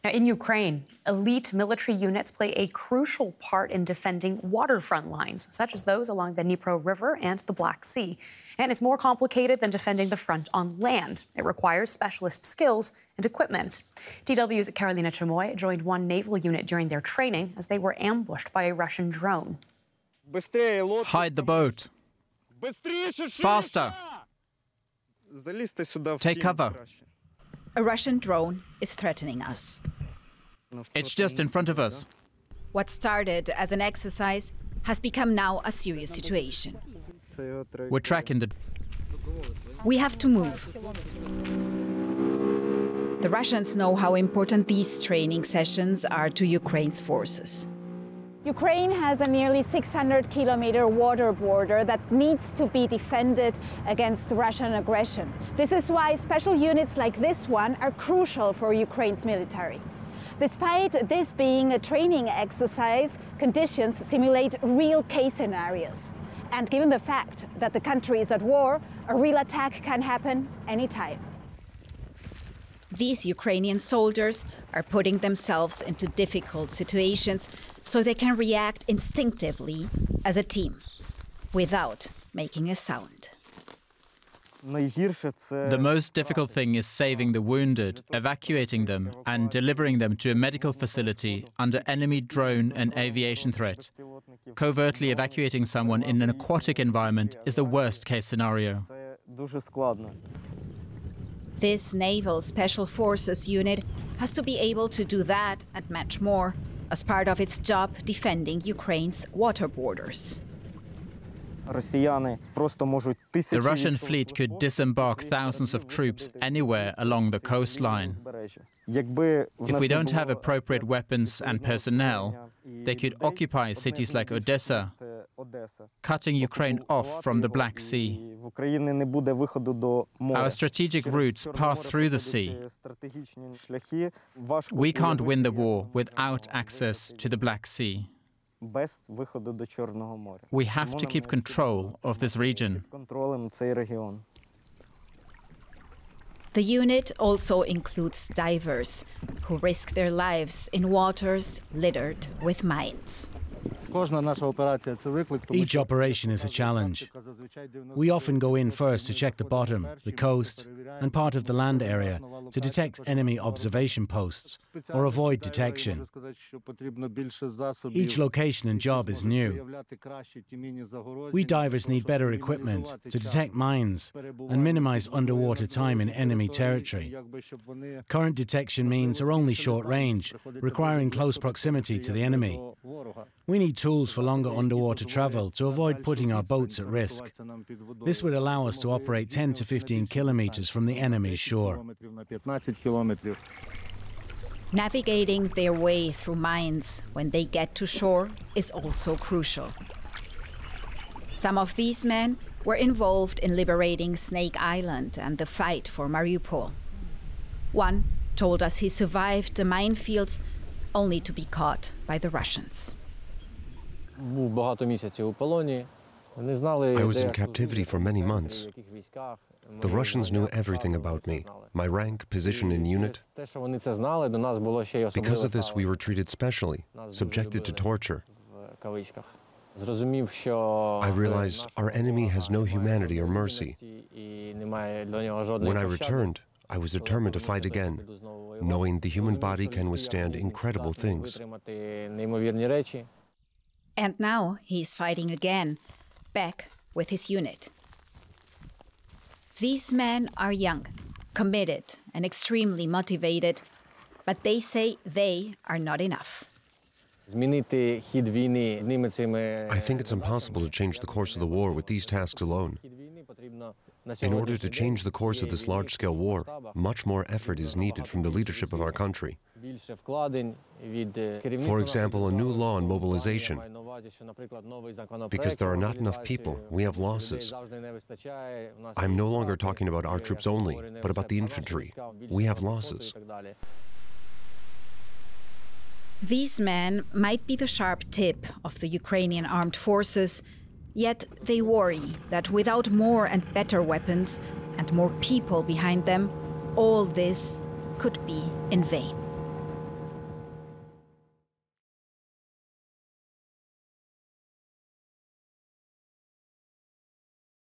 Now, in Ukraine, elite military units play a crucial part in defending waterfront lines, such as those along the Dnipro River and the Black Sea. And it's more complicated than defending the front on land. It requires specialist skills and equipment. DW's Carolina Chamoy joined one naval unit during their training as they were ambushed by a Russian drone. Hide the boat. Faster. Take cover. A Russian drone is threatening us. It's just in front of us. What started as an exercise has become now a serious situation. We're tracking the... We have to move. The Russians know how important these training sessions are to Ukraine's forces. Ukraine has a nearly 600-kilometer water border that needs to be defended against Russian aggression. This is why special units like this one are crucial for Ukraine's military. Despite this being a training exercise, conditions simulate real case scenarios. And given the fact that the country is at war, a real attack can happen anytime. These Ukrainian soldiers are putting themselves into difficult situations so they can react instinctively as a team, without making a sound. The most difficult thing is saving the wounded, evacuating them, and delivering them to a medical facility under enemy drone and aviation threat. Covertly evacuating someone in an aquatic environment is the worst-case scenario. This Naval Special Forces unit has to be able to do that and much more as part of its job defending Ukraine's water borders. The Russian fleet could disembark thousands of troops anywhere along the coastline. If we don't have appropriate weapons and personnel, they could occupy cities like Odessa, cutting Ukraine off from the Black Sea. Our strategic routes pass through the sea. We can't win the war without access to the Black Sea. We have to keep control of this region. The unit also includes divers who risk their lives in waters littered with mines. Each operation is a challenge. We often go in first to check the bottom, the coast, and part of the land area to detect enemy observation posts or avoid detection. Each location and job is new. We divers need better equipment to detect mines and minimize underwater time in enemy territory. Current detection means are only short range, requiring close proximity to the enemy. We need tools for longer underwater travel to avoid putting our boats at risk. This would allow us to operate 10 to 15 kilometers from the enemy's shore. Navigating their way through mines when they get to shore is also crucial. Some of these men were involved in liberating Snake Island and the fight for Mariupol. One told us he survived the minefields only to be caught by the Russians. I was in captivity for many months. The Russians knew everything about me, my rank, position in unit. Because of this, we were treated specially, subjected to torture. I realized our enemy has no humanity or mercy. When I returned, I was determined to fight again, knowing the human body can withstand incredible things. And now he's fighting again, back with his unit. These men are young, committed, and extremely motivated, but they say they are not enough. I think it's impossible to change the course of the war with these tasks alone. In order to change the course of this large-scale war, much more effort is needed from the leadership of our country. For example, a new law on mobilization. Because there are not enough people, we have losses. I'm no longer talking about our troops only, but about the infantry. We have losses. These men might be the sharp tip of the Ukrainian armed forces, yet they worry that without more and better weapons and more people behind them, all this could be in vain.